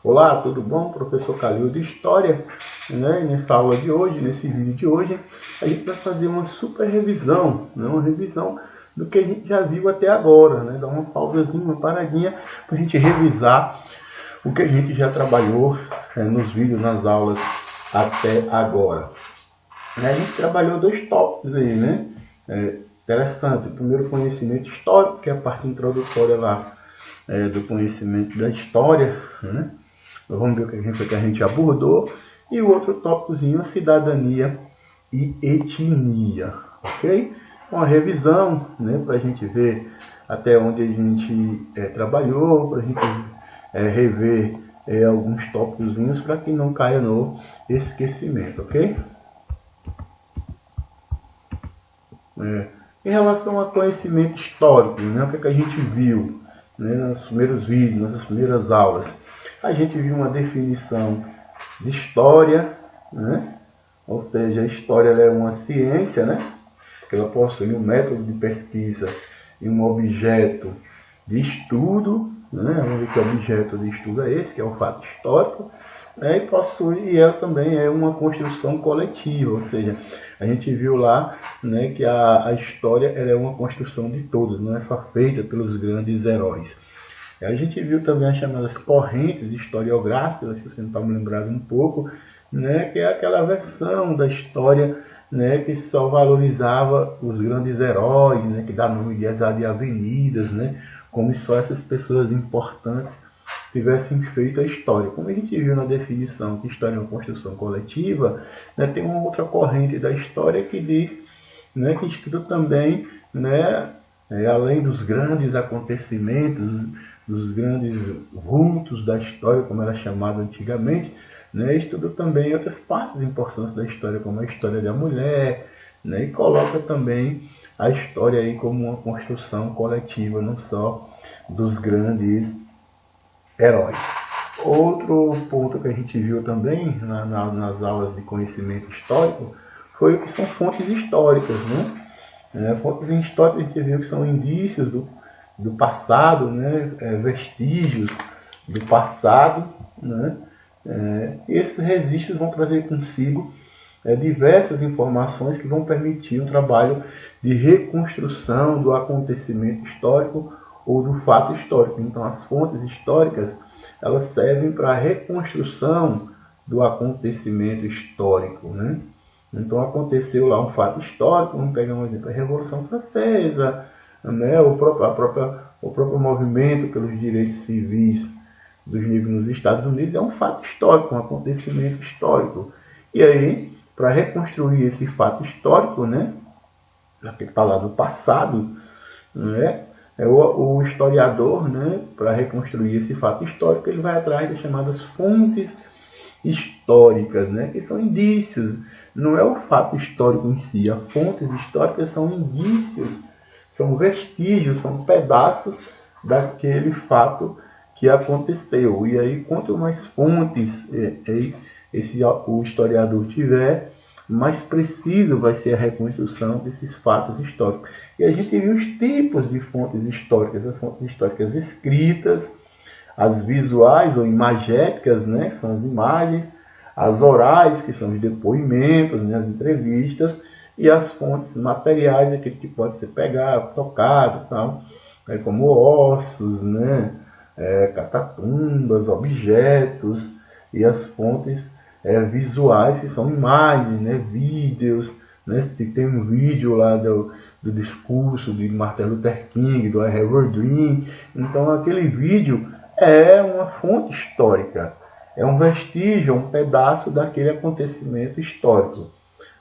Olá, tudo bom? Professor Calil de História, né? Nessa aula de hoje, nesse vídeo de hoje, a gente vai fazer uma super revisão, né? Uma revisão do que a gente já viu até agora, né? Dar uma pausazinha, uma paradinha para a gente revisar o que a gente já trabalhou nos vídeos, nas aulas até agora. A gente trabalhou dois tópicos aí, né? Interessante. Primeiro, conhecimento histórico, que é a parte introdutória lá do conhecimento da história, né? Vamos ver o que a gente abordou. E o outro tópicozinho, cidadania e etnia, ok? Uma revisão, né, para a gente ver até onde a gente trabalhou, para a gente rever alguns tópicozinhos para que não caia no esquecimento, ok? Em relação a conhecimento histórico, né, o que a gente viu, né, nos primeiros vídeos, nas primeiras aulas? A gente viu uma definição de história, né? Ou seja, a história é uma ciência, né? Porque ela possui um método de pesquisa e um objeto de estudo, né? Vamos ver que objeto de estudo é esse, que é o fato histórico, né? E ela também é uma construção coletiva, ou seja, a gente viu lá, né, que a história ela é uma construção de todos, não é só feita pelos grandes heróis. A gente viu também as chamadas correntes historiográficas, acho que você não está me lembrado um pouco, né, que é aquela versão da história, né, que só valorizava os grandes heróis, né, que dá nome de avenidas, né, como se só essas pessoas importantes tivessem feito a história. Como a gente viu na definição que história é uma construção coletiva, né, tem uma outra corrente da história que diz, né, que estuda também, né, além dos grandes acontecimentos, dos grandes vultos da história, como era chamado antigamente, né, estuda também outras partes importantes da história, como a história da mulher, né, e coloca também a história aí como uma construção coletiva, não só dos grandes heróis. Outro ponto que a gente viu também nas aulas de conhecimento histórico foi o que são fontes históricas, né? Fontes históricas a gente viu que são indícios do passado, né? Vestígios do passado, né? E esses registros vão trazer consigo diversas informações que vão permitir um trabalho de reconstrução do acontecimento histórico ou do fato histórico. Então, as fontes históricas elas servem para a reconstrução do acontecimento histórico, né? Então, aconteceu lá um fato histórico, vamos pegar um exemplo, a Revolução Francesa, né? o próprio movimento pelos direitos civis dos negros nos Estados Unidos é um fato histórico, um acontecimento histórico. E aí, para reconstruir esse fato histórico, né? Já que falar do passado, né? O historiador, né, para reconstruir esse fato histórico, ele vai atrás das chamadas fontes históricas, né, que são indícios, não é o fato histórico em si. As fontes históricas são indícios, são vestígios, são pedaços daquele fato que aconteceu. E aí, quanto mais fontes o historiador tiver, mais preciso vai ser a reconstrução desses fatos históricos. E a gente viu os tipos de fontes históricas, as fontes históricas escritas, as visuais ou imagéticas, né, que são as imagens, as orais, que são os depoimentos, né, as entrevistas, e as fontes materiais, aquele que pode ser pegado, tocado, tal, como ossos, né, catatumbas, objetos, e as fontes visuais, que são imagens, né, vídeos, né, se tem um vídeo lá do discurso de Martin Luther King, do I Have a Dream, então aquele vídeo é uma fonte histórica, é um vestígio, um pedaço daquele acontecimento histórico,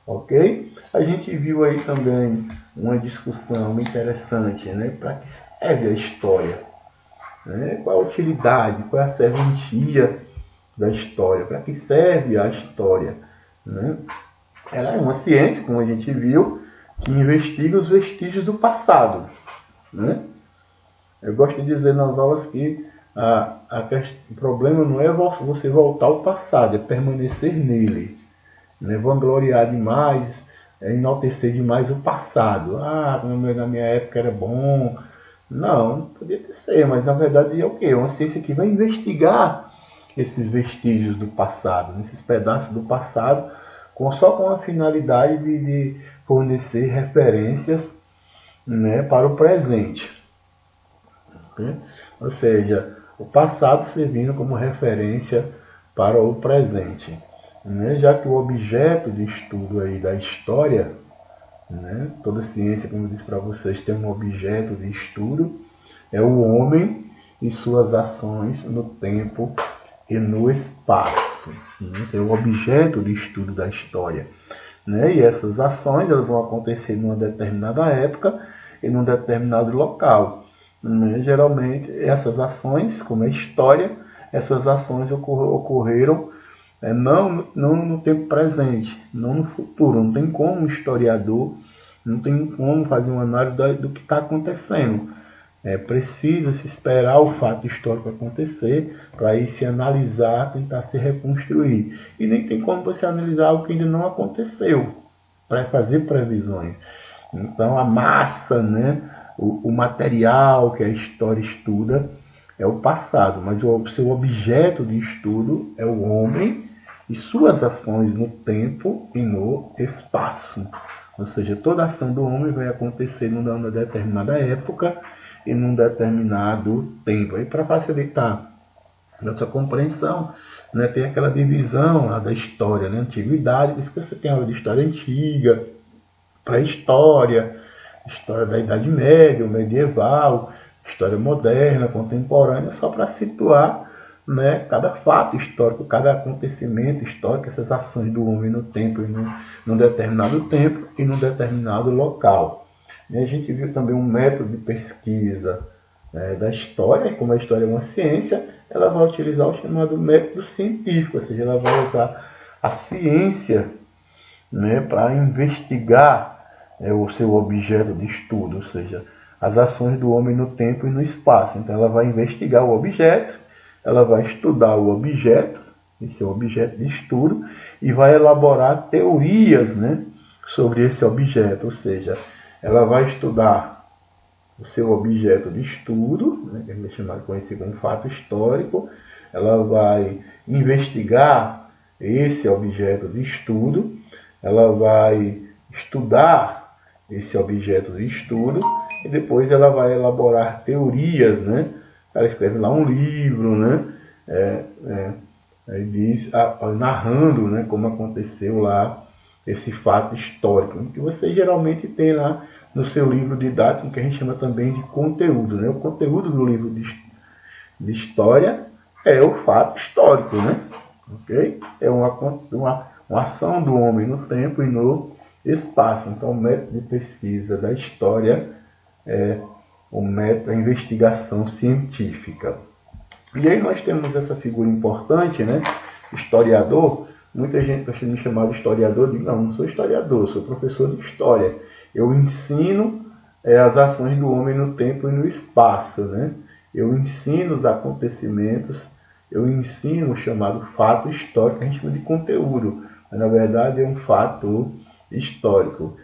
ok? A gente viu aí também uma discussão interessante, né, para que serve a história, né, qual a utilidade, qual é a serventia da história, para que serve a história, né? Ela é uma ciência, como a gente viu, que investiga os vestígios do passado, né? Eu gosto de dizer nas aulas que o problema não é você voltar ao passado, é permanecer nele, né? Vangloriar demais, enaltecer demais o passado. Na minha época era bom. Não podia ser, mas na verdade é o quê? É uma ciência que vai investigar esses vestígios do passado, esses pedaços do passado, só com a finalidade de fornecer referências, né, para o presente. Okay? Ou seja, o passado servindo como referência para o presente. Né? Já que o objeto de estudo aí da história, né, toda ciência, como eu disse para vocês, tem um objeto de estudo, é o homem e suas ações no tempo e no espaço. Né? É o objeto de estudo da história. Né? E essas ações elas vão acontecer numa determinada época e num determinado local. Né? Geralmente essas ações, como é história, essas ações ocorreram não no tempo presente, não no futuro. Não tem como o historiador, não tem como fazer uma análise do que está acontecendo. Precisa se esperar o fato histórico acontecer para aí se analisar, tentar se reconstruir. E nem tem como você analisar o que ainda não aconteceu, para fazer previsões. Então a massa, né, o material que a história estuda é o passado, mas o seu objeto de estudo é o homem e suas ações no tempo e no espaço. Ou seja, toda a ação do homem vai acontecer numa determinada época e num determinado tempo. E para facilitar nossa compreensão, né, tem aquela divisão lá da história, né, antiguidade, por isso que você tem aula de história antiga, pré-história, história da Idade Média, medieval, história moderna, contemporânea, só para situar, né, cada fato histórico, cada acontecimento histórico, essas ações do homem no tempo e num determinado tempo e num determinado local. E a gente viu também um método de pesquisa da história, e como a história é uma ciência, ela vai utilizar o chamado método científico, ou seja, ela vai usar a ciência, né, para investigar o seu objeto de estudo, ou seja, as ações do homem no tempo e no espaço. Então ela vai investigar o objeto, ela vai estudar o objeto, esse é o objeto de estudo, e vai elaborar teorias, né, sobre esse objeto, ou seja, ela vai estudar o seu objeto de estudo, né, que a gente chama de conhecido como fato histórico, ela vai investigar esse objeto de estudo, ela vai estudar esse objeto de estudo e depois ela vai elaborar teorias, né? Ela escreve lá um livro, né? Diz, narrando, né, como aconteceu lá esse fato histórico, que você geralmente tem lá no seu livro didático, que a gente chama também de conteúdo, né? O conteúdo do livro de história é o fato histórico, né? Okay? É uma ação do homem no tempo e no espaço. Então, o método de pesquisa da história é a investigação científica. E aí nós temos essa figura importante, né? Historiador. Muita gente gosta de me chamar de historiador. Eu digo, não sou historiador, sou professor de história. Eu ensino as ações do homem no tempo e no espaço, né? Eu ensino os acontecimentos, eu ensino o chamado fato histórico, que a gente chama de conteúdo, mas na verdade é um fato histórico.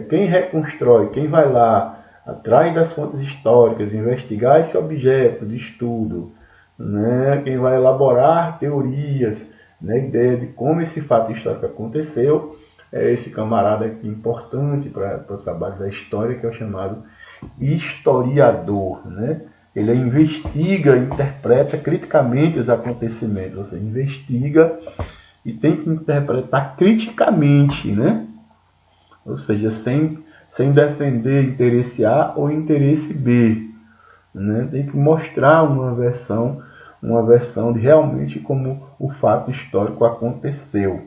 Quem reconstrói, quem vai lá atrás das fontes históricas, investigar esse objeto de estudo, né? Quem vai elaborar teorias, né? Ideia de como esse fato histórico aconteceu, é esse camarada aqui importante para o trabalho da história, que é o chamado historiador, né? Ele investiga, interpreta criticamente os acontecimentos, ou seja, investiga e tem que interpretar criticamente, né? Ou seja, sem defender interesse A ou interesse B, né? Tem que mostrar uma versão de realmente como o fato histórico aconteceu,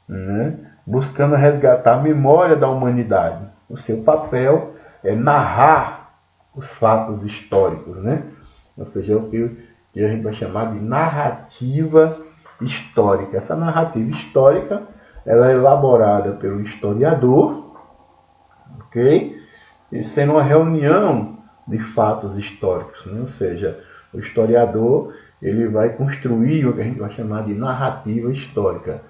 né? Buscando resgatar a memória da humanidade. O seu papel é narrar os fatos históricos, né? Ou seja, é o que a gente vai chamar de narrativa histórica. Essa narrativa histórica ela é elaborada pelo historiador, ok? E sendo uma reunião de fatos históricos, né? Ou seja, o historiador ele vai construir o que a gente vai chamar de narrativa histórica.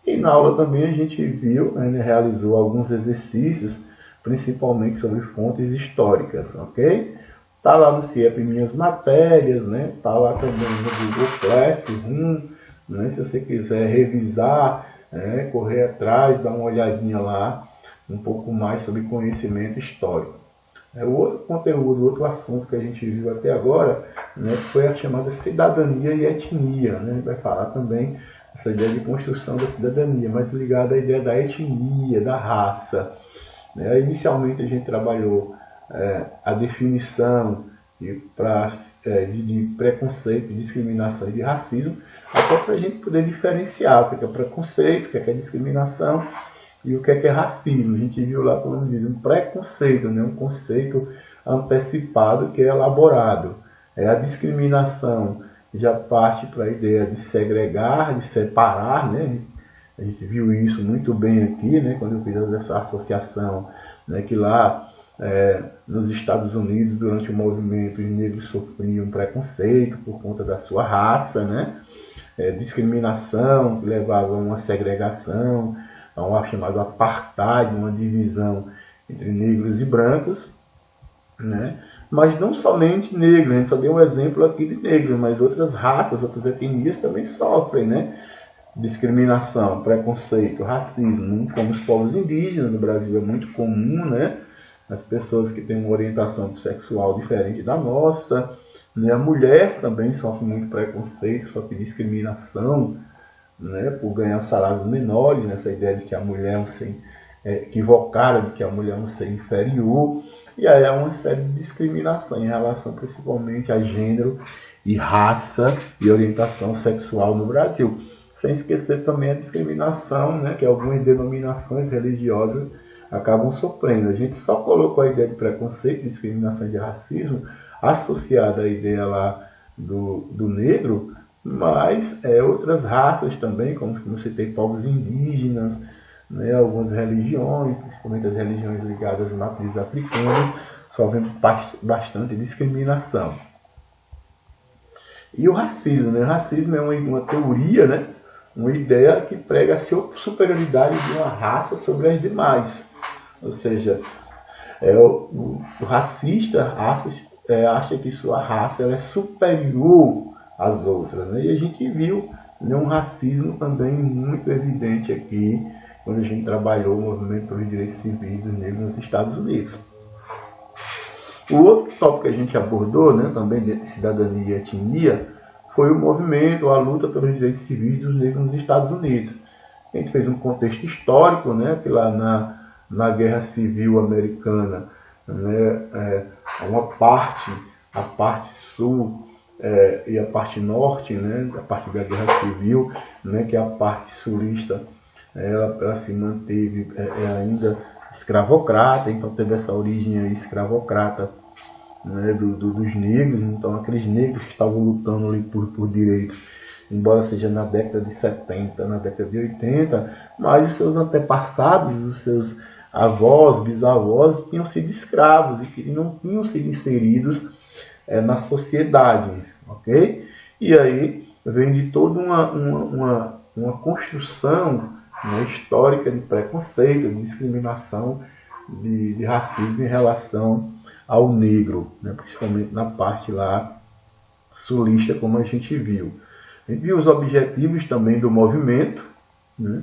E na aula também a gente viu, ele realizou alguns exercícios, principalmente sobre fontes históricas, ok? Está lá no CIEP Minhas Matérias, né? Está lá também no Google Classroom, né? Se você quiser revisar, correr atrás, dar uma olhadinha lá, um pouco mais sobre conhecimento histórico. O outro conteúdo, outro assunto que a gente viu até agora, né, foi a chamada cidadania e etnia. Né? Vai falar também essa ideia de construção da cidadania, mas ligada à ideia da etnia, da raça. Né? Inicialmente a gente trabalhou a definição de preconceito, de discriminação e de racismo, até para a gente poder diferenciar o que é preconceito, o que é discriminação e o que é racismo. A gente viu lá, como diz, um preconceito, né? Um conceito antecipado que é elaborado. A discriminação já parte para a ideia de segregar, de separar, né? A gente viu isso muito bem aqui, né? Quando eu fiz essa associação, né? Que lá nos Estados Unidos, durante o movimento, os negros sofriam preconceito por conta da sua raça, né? Discriminação que levava a uma segregação, a uma chamada apartheid, uma divisão entre negros e brancos, né? Mas não somente negros, a gente só deu um exemplo aqui de negros, mas outras raças, outras etnias também sofrem, né? Discriminação, preconceito, racismo, como os povos indígenas. No Brasil é muito comum, né? As pessoas que têm uma orientação sexual diferente da nossa, né? A mulher também sofre muito preconceito, sofre discriminação, né? Por ganhar salários menores, nessa ideia de que a mulher é um ser equivocada, de que a mulher é um ser inferior, e aí há uma série de discriminação em relação principalmente a gênero e raça e orientação sexual no Brasil. Sem esquecer também a discriminação, né, que algumas denominações religiosas acabam sofrendo. A gente só colocou a ideia de preconceito, discriminação e de racismo associada à ideia lá do negro, mas outras raças também, como eu citei, povos indígenas, né, algumas religiões, principalmente as religiões ligadas às matrizes africanas, sofrem bastante discriminação. E o racismo, né? O racismo é uma teoria, né? Uma ideia que prega a superioridade de uma raça sobre as demais. Ou seja, o racista acha que sua raça é superior às outras. Né? E a gente viu, né, um racismo também muito evidente aqui, quando a gente trabalhou o movimento pelos direitos civis dos negros nos Estados Unidos. O outro tópico que a gente abordou, né, também dentro de cidadania e etnia, foi o movimento, a luta pelos direitos civis dos negros nos Estados Unidos. A gente fez um contexto histórico, né, que lá na Guerra Civil Americana, né, a parte sul e a parte norte, né, a parte da Guerra Civil, né, que é a parte sulista, ela se manteve ainda escravocrata, então teve essa origem aí escravocrata, né, dos negros. Então aqueles negros que estavam lutando ali por direitos, embora seja na década de 70, na década de 80, mas os seus antepassados, os seus avós, bisavós tinham sido escravos e que não tinham sido inseridos na sociedade, ok? E aí vem de toda uma construção, né, histórica de preconceito, de discriminação, de racismo em relação ao negro, né, principalmente na parte lá sulista, como a gente viu. A gente viu os objetivos também do movimento, né,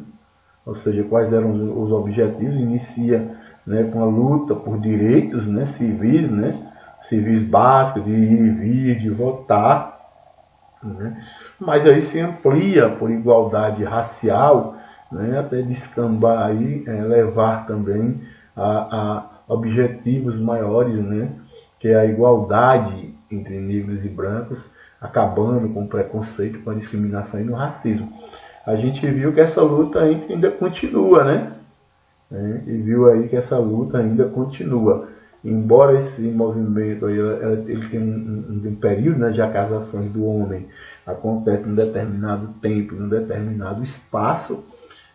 ou seja, quais eram os objetivos. Inicia, né, com a luta por direitos, né, civis, básicos, de ir e vir, de votar, né, mas aí se amplia por igualdade racial, né, até descambar aí, levar também a objetivos maiores, né, que é a igualdade entre negros e brancos, acabando com o preconceito, com a discriminação e no racismo. A gente viu que essa luta ainda continua, né? E viu aí que essa luta ainda continua. Embora esse movimento aí, ele tem um período, né, de que as ações do homem acontecem em um determinado tempo, em um determinado espaço,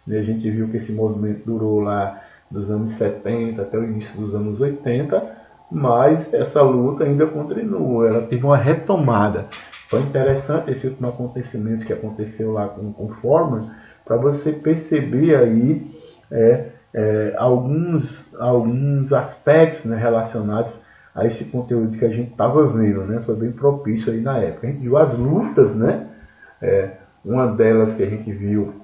né? A gente viu que esse movimento durou lá dos anos 70 até o início dos anos 80, mas essa luta ainda continua, ela teve uma retomada. Foi interessante esse último acontecimento que aconteceu lá com Foreman, para você perceber aí alguns aspectos, né, relacionados a esse conteúdo que a gente estava vendo, né? Foi bem propício aí na época. A gente viu as lutas, né? Uma delas que a gente viu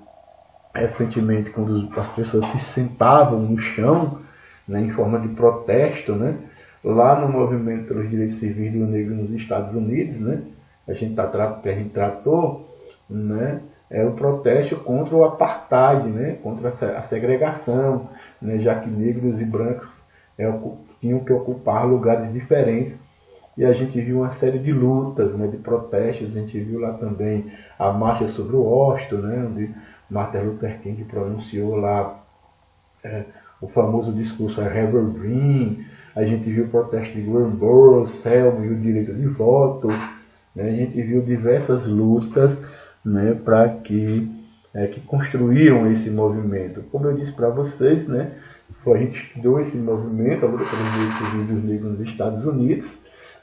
recentemente, quando as pessoas se sentavam no chão, né, em forma de protesto, né? Lá no movimento pelos direitos civis do negro nos Estados Unidos, né? Que a gente tratou, né? Era o protesto contra o apartheid, né? Contra a segregação, né? Já que negros e brancos tinham que ocupar lugares diferentes. E a gente viu uma série de lutas, né? De protestos. A gente viu lá também a marcha sobre o Washington, né? Onde Martin Luther King pronunciou lá o famoso discurso I Have a Dream. A gente viu o protesto de Glenboro, Selma e o direito de voto. Né? A gente viu diversas lutas, né, que construíam esse movimento. Como eu disse para vocês, né, a gente estudou esse movimento, a luta pelos direitos civis dos negros nos Estados Unidos,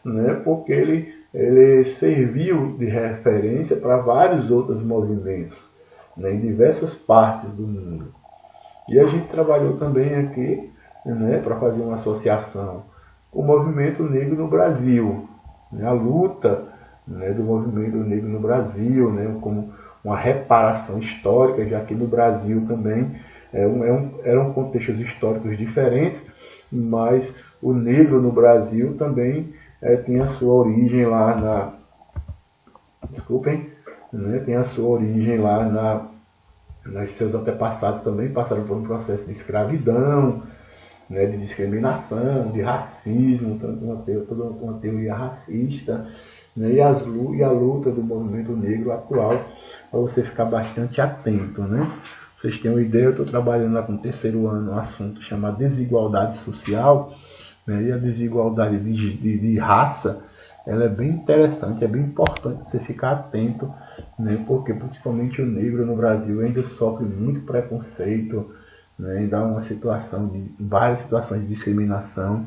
né, porque ele serviu de referência para vários outros movimentos, né, em diversas partes do mundo. E a gente trabalhou também aqui, né, para fazer uma associação com o movimento negro no Brasil, né, a luta, né, do movimento negro no Brasil, né, como uma reparação histórica, já que no Brasil também eram contextos históricos diferentes, mas o negro no Brasil também tem a sua origem lá tem a sua origem lá seus antepassados também passaram por um processo de escravidão, né, de discriminação, de racismo, toda uma teoria racista, né, e a luta do movimento negro atual, para você ficar bastante atento, né? Vocês têm uma ideia, eu estou trabalhando lá com o terceiro ano um assunto chamado desigualdade social, né, e a desigualdade de raça, ela é bem interessante, é bem importante você ficar atento, né, porque principalmente o negro no Brasil ainda sofre muito preconceito, né, ainda há várias situações de discriminação,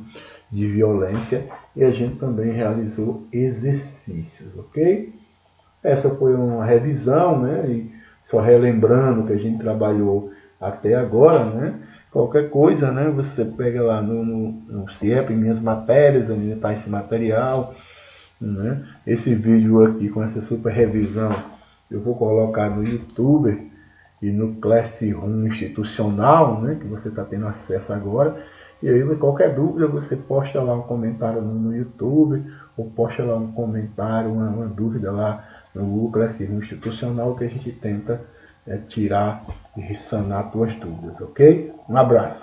de violência, e a gente também realizou exercícios, ok? Essa foi uma revisão, né, e só relembrando que a gente trabalhou até agora, né? Qualquer coisa, né, você pega lá no CIEP, em minhas matérias, onde está esse material, né? Esse vídeo aqui com essa super revisão eu vou colocar no YouTube e no Classroom institucional, né, que você está tendo acesso agora. E aí, qualquer dúvida, você posta lá um comentário no YouTube, ou posta lá um comentário, uma dúvida lá no Google Classroom institucional, que a gente tenta tirar e sanar suas dúvidas, ok? Um abraço.